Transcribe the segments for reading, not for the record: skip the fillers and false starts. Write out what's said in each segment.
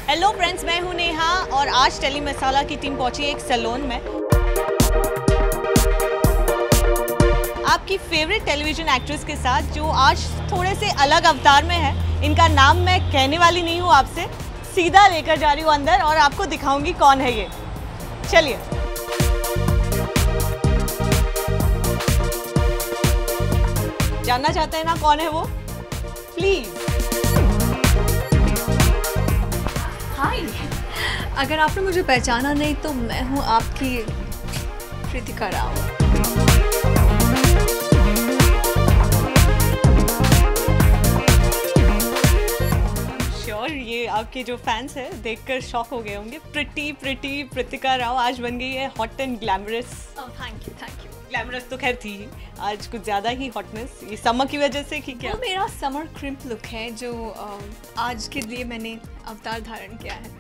Hello friends, मैं हूं नेहा और आज टेली मसाला की टीम पहुंची एक सैलून में। आपकी फेवरेट टेलीविजन एक्ट्रेस के साथ जो आज थोड़े से अलग अवतार में है। इनका नाम मैं कहने वाली नहीं हूं आपसे, सीधा लेकर जा रही हूं अंदर और आपको दिखाऊंगी कौन है ये। चलिए। जानना चाहते हैं ना कौन है वो? प्लीज। हाय, अगर आपने मुझे पहचाना नहीं तो मैं हूँ आपकी कृतिका राव। श्योर ये आपके जो फैंस हैं देखकर शॉक हो गए होंगे। प्रिटी कृतिका राव आज बन गई है hot and glamorous. Thank you. Glamorous तो खैर थी ही, आज कुछ ज़्यादा ही हॉटनेस, ये समर की वजह से कि क्या? वो मेरा समर क्रिम्प लुक है जो आज के लिए मैंने अवतार धारण किया है।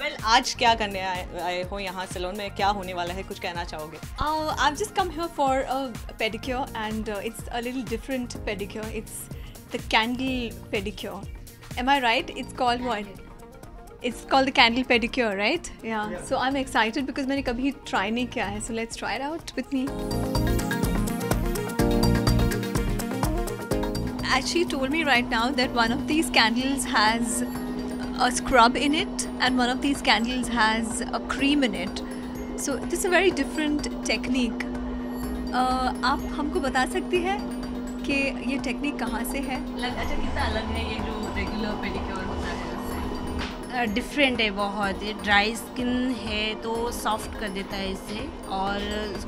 वेल, आज क्या करने आए हो यहाँ सैलून में? क्या होने वाला है, कुछ कहना चाहोगे? I've just come here for a pedicure and it's a little different pedicure. It's the candle pedicure. Am I right? It's called what? It's called the candle pedicure, right? Yeah. So I'm excited because मैंने कभी try नहीं किया है. So let's try it out with me. As she told me right now that one of these candles has a scrub in it and one of these candles has a cream in it. So this is a very different technique. आप हमको बता सकती हैं कि ये technique कहाँ से है? अच्छा, कितना अलग है ये जो रेगुलर पेडिक्योर होता है उससे? डिफरेंट है बहुत। ये ड्राई स्किन है तो सॉफ्ट कर देता है इससे और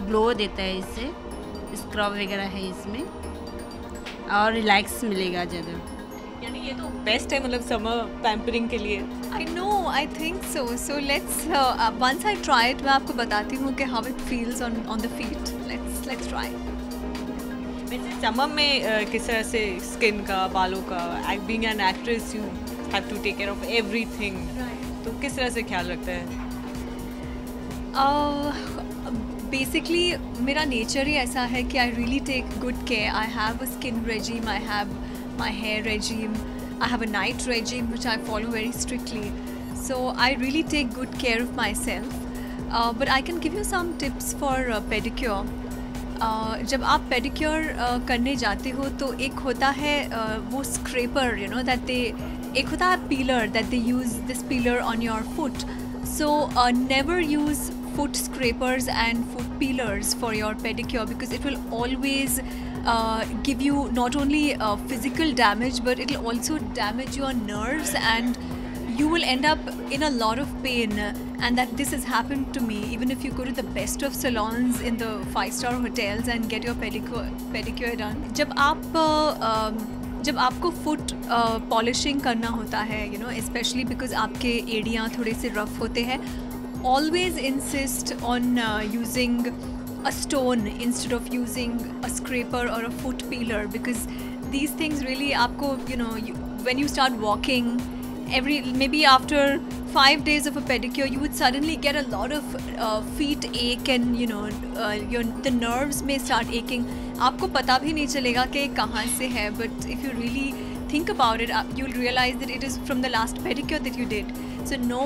ग्लो देता है इससे। स्क्रब वगैरह है इसमें और रिलैक्स मिलेगा ज़्यादा। यानी ये तो बेस्ट है मतलब समर पैम्परिंग के लिए। I know, I think so. So let's once I try it, मैं आपको बताती हूँ कि how it feels on the feet. Let's try. वैसे समर में किस तरह से स्किन का, बालों का, being an actress you have to take care of everything, तो किस तरह से ख्याल रखते हैं? बेसिकली मेरा नेचर ही ऐसा है कि I really take good care. I have a skin regime, I have my hair regime, I have a night regime which I follow very strictly, so I really take good care of myself. But I can give you some tips for pedicure. जब आप pedicure करने जाते हो तो एक होता है वो scraper, you know, that they, एक होता है peeler that they use this peeler on your foot. So never use foot scrapers and foot peelers for your pedicure because it will always give you not only physical damage but it will also damage your nerves and you will end up in a lot of pain. And that this has happened to me even if you go to the best of salons in the 5-star hotels and get your pedicure done. जब आपको foot polishing करना होता है, you know, especially because आपके एड़ियाँ थोड़े से rough होते हैं, always insist on using a stone instead of using a scraper or a foot peeler because these things really आपको, you know, when you start walking maybe after 5 days of a pedicure you would suddenly get a lot of feet ache and you know the nerves may start aching. आपको पता भी नहीं चलेगा कि कहाँ से है, but if you really think about it you'll realize that it is from the last pedicure that you did. So no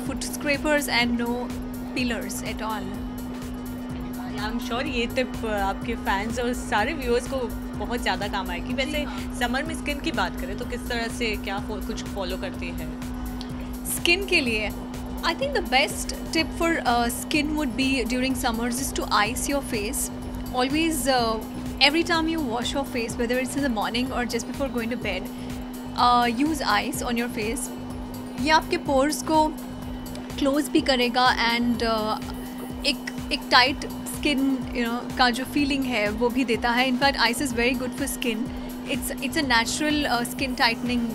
foot scrapers and no peelers at all. I am sure ये tip आपके fans और सारे viewers को बहुत ज़्यादा काम आएगी। वैसे समर में स्किन की बात करें तो किस तरह से क्या कुछ फॉलो करती है स्किन के लिए? I think the best tip for skin would be during summers is to ice your face. Always every time you wash your face, whether it's in the morning or just before going to bed, use ice on your face. ये आपके pores को close भी करेगा and एक tight skin, you know, का जो feeling है वो भी देता है. In fact, ice is very good for skin. It's a natural skin tightening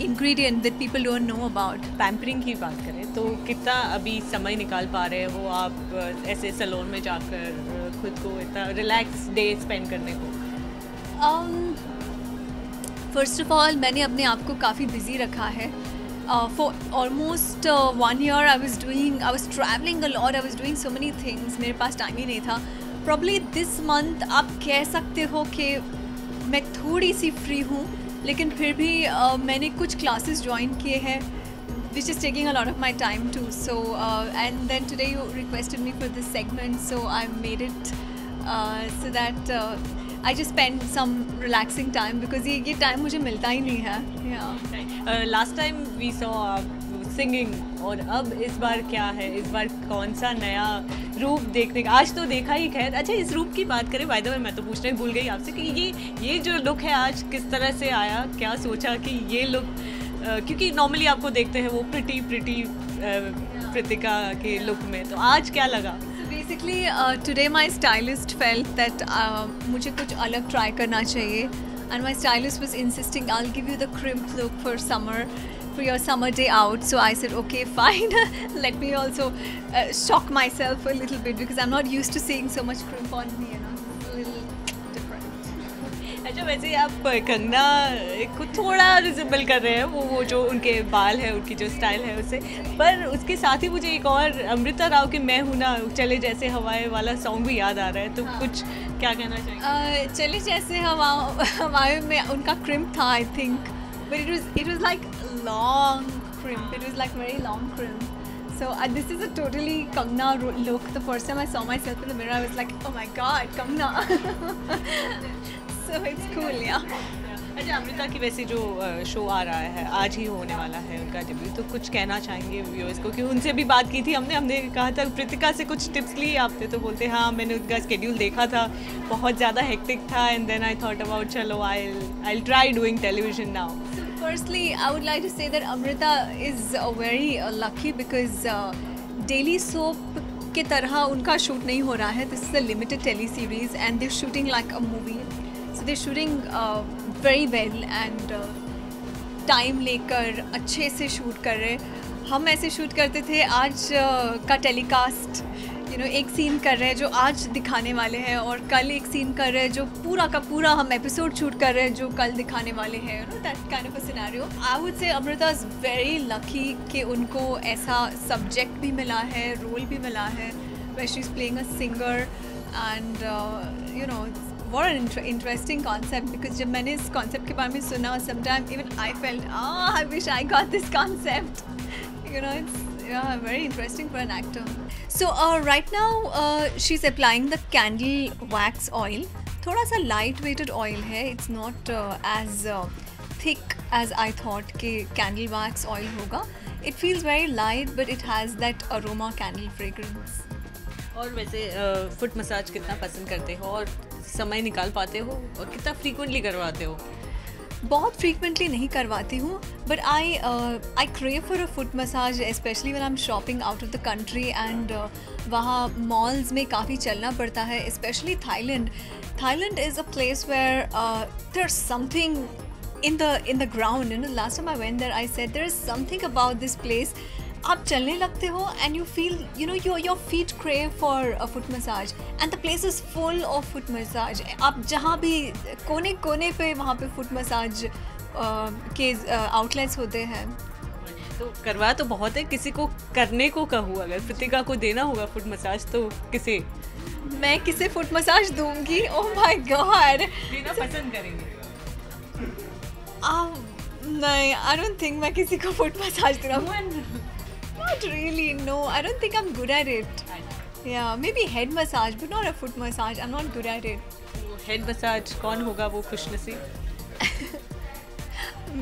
ingredient that people don't know about. Pampering की बात करें तो कितना अभी समय निकाल पा रहे हो आप ऐसे सैलून में जाकर खुद को इतना रिलैक्स डे स्पेंड करने को? फर्स्ट ऑफ ऑल मैंने अपने आप को काफ़ी बिजी रखा है. For almost 1 year I was traveling a lot, I was doing so many things, मेरे पास टाइम ही नहीं था. Probably this month आप कह सकते हो कि मैं थोड़ी सी फ्री हूँ, लेकिन फिर भी मैंने कुछ क्लासेस ज्वाइन किए हैं which is taking a lot of my time too. So and then today you requested me for this segment, so I made it so that I just spend some relaxing time because ये time मुझे मिलता ही नहीं है. Yeah. Last time we saw singing, और अब इस बार क्या है, इस बार कौन सा नया रूप देखने का? आज तो देखा ही, खैर अच्छा इस रूप की बात करें, बाय द वे मैं तो पूछना ही भूल गई आपसे कि ये जो लुक है आज किस तरह से आया, क्या सोचा कि ये लुक, क्योंकि नॉर्मली आपको देखते हैं वो प्रिटी कृतिका के लुक में, तो आज क्या लगा? Basically today my stylist felt that मुझे कुछ अलग ट्राई करना चाहिए, and my stylist was insisting I will give you the crimp look for summer, for your summer day out. So I said okay fine, let me also shock myself a little bit because I'm not used to seeing so much crimp on me, you know, it's a little different. अच्छा वैसे आप कंगना को थोड़ा resemble कर रहे हैं, वो जो उनके बाल है, उनकी जो स्टाइल है उससे, पर उसके साथ ही मुझे एक और अमृता राव के मैं हूँ ना चले जैसे हवाएं वाला सॉन्ग भी याद आ रहा है, तो कुछ क्या कहना चाहिए? चले जैसे हवाएं में उनका क्रिम्प था I think, but it was like long crimp, it was like very long crimp. So this is a totally Kangna look. The first time I saw myself in the mirror I was like oh my god Kangna. So it's cool, yeah. अच्छा अमृता की वैसे जो show आ रहा है, आज ही होने वाला है उनका डेब्यू, तो कुछ कहना चाहेंगे व्यूअर्स को? क्योंकि उनसे भी बात की थी हमने कहा था कृतिका से कुछ टिप्स लिए आपने, तो बोलते हाँ मैंने उनका स्केड्यूल देखा था, बहुत ज़्यादा हेक्टिक था, and then I thought about चलो I try doing television now. Firstly, I would like to say that Amrita is very lucky because Daily Soap के तरह उनका शूट नहीं हो रहा है. This is a limited tele-series and they're shooting like a movie. So they're shooting very well and time लेकर अच्छे से शूट कर रहे. हम ऐसे शूट करते थे आज का टेलीकास्ट, यू नो एक सीन कर रहे हैं जो आज दिखाने वाले हैं, और कल एक सीन कर रहे हैं जो पूरा का पूरा हम एपिसोड शूट कर रहे हैं जो कल दिखाने वाले हैं, you know that kind of a scenario. I would say Amrita is very lucky कि उनको ऐसा सब्जेक्ट भी मिला है, रोल भी मिला है, where she is playing a singer and you know what an interesting concept. Because जब मैंने इस कॉन्सेप्ट के बारे में सुना, sometime even I felt I wish I got this concept, you know, it's very interesting for an actor. So right now she's applying the candle wax oil. थोड़ा सा light weighted oil है, it's not as thick as I thought कि candle wax oil होगा. It feels very light but it has that aroma candle fragrance. और वैसे foot massage कितना पसंद करते हो और समय निकाल पाते हो, और कितना फ्रीक्वेंटली करवाते हो? बहुत फ्रीक्वेंटली नहीं करवाती हूँ, but I crave for a foot massage especially when I am shopping out of the country, and वहाँ मॉल्स में काफ़ी चलना पड़ता है, especially Thailand. Thailand is a place where there is something in the ground. You know, last time I went there I said there is something about this place. आप चलने लगते हो and you feel, you know, your feet crave for a foot massage and the place is full of foot massage. आप जहाँ भी कोने कोने पे वहाँ पे foot massage के outlets होते हैं. तो करवा तो बहुत है, किसी को करने को कहूँ अगर कृतिका को देना होगा फुट मसाज तो किसे? मैं किसे फुट मसाज दूंगी? ओह माय गॉड, देना पसंद करेंगे? नहीं, आई डोंट थिंक मैं किसी को फुट मसाज दूंगा. Not really, no. I don't think I'm good at it. Yeah, maybe head massage, but not a foot massage. I'm not good at it. Head massage कौन होगा वो खुशनसीब?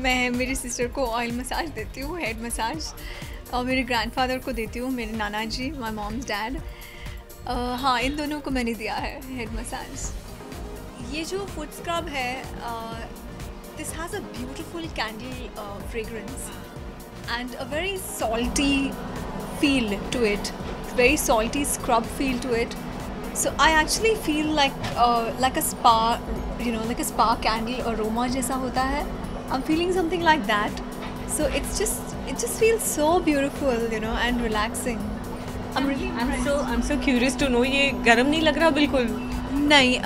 मैं मेरी sister को ऑयल मसाज देती हूँ, head massage, और मेरे ग्रैंडफादर को देती हूँ, मेरे नाना जी, माय मॉम्स डैड. हाँ, इन दोनों को मैंने दिया है हेड मसाज. ये जो फुट स्क्रब है, this has a beautiful candle fragrance and a very salty feel to it, very salty scrub feel to it. So I actually feel like a spa, you know, like a spa candle aroma जैसा होता है. I'm feeling something like that. So it just feels so beautiful, you know, and relaxing. I'm so curious to know, ये गर्म नहीं लग रहा बिल्कुल? नहीं,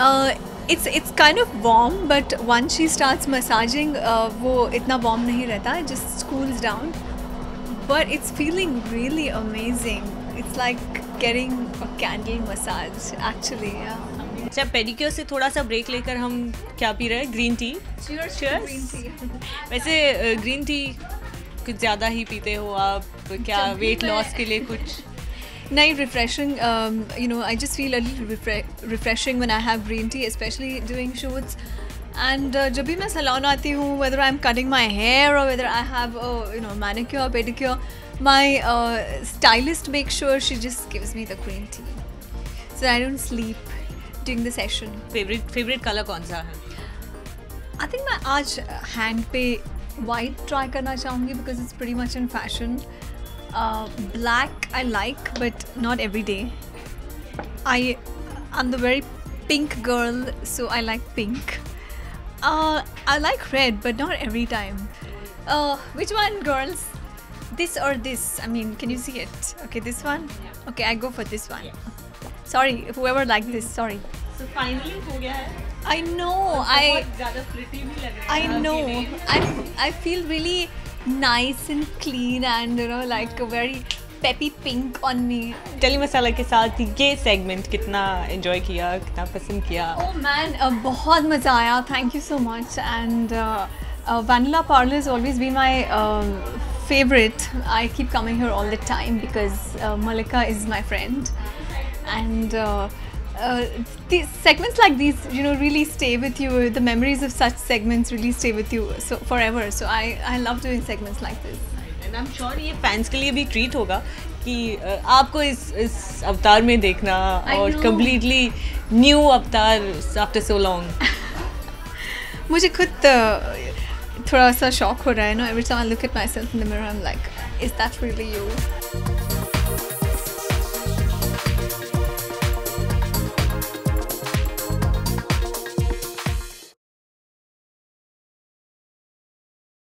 it's kind of warm, but once she starts massaging, वो इतना warm नहीं रहता, it just cools down. But it's feeling really amazing. It's like getting a candle massage, actually. Yeah. अच्छा, पेडिक्योर से थोड़ा सा ब्रेक लेकर हम क्या पी रहे हैं? Green tea. Cheers to Cheers. green tea. वैसे ग्रीन टी कुछ ज़्यादा ही पीते हो आप क्या? जब भी वेट मैं- लॉस के लिए कुछ? नहीं, refreshing. You know, I just feel a little refreshing when I have green tea, especially doing shoots. And जब भी मैं salon आती हूँ, whether I'm cutting my hair or whether I have manicure, pedicure, my stylist makes sure she just gives me the green tea, so I don't sleep during the session. Favourite colour कौन सा है? I think मैं आज hand पे white try करना चाहूँगी because it's pretty much in fashion. Black I like, but not every day. I'm the very pink girl, so I like pink. I like red, but not every time. Which one, girls? This or this? I mean, can you see it? Okay, this one? Okay, I go for this one. Sorry, whoever liked this, sorry. So finally हो गया है। I know, बहुत ज़्यादा pretty भी लग रहा है I आपके know. लिए। I feel really nice and clean and like a very peppy pink on me. Tele Masala के साथ ये सेगमेंट कितना एंजॉय किया, कितना पसंद किया? Oh man, बहुत मज़ा आया. Thank you so much. And Vanilla Parlor has always been my favorite. I keep coming here all the time because Malika is my friend. And these segments like these, you know, really stay with you. The memories of such segments really stay with you so forever. So I love doing segments like this. And I am sure ये fans के लिए भी treat होगा कि आपको इस अवतार में देखना I और know. कम्प्लीटली न्यू अवतार आफ्टर सो लॉन्ग। मुझे खुद थोड़ा सा शॉक हो रहा है. No, every time I look at myself in the mirror, I'm like, is that really you?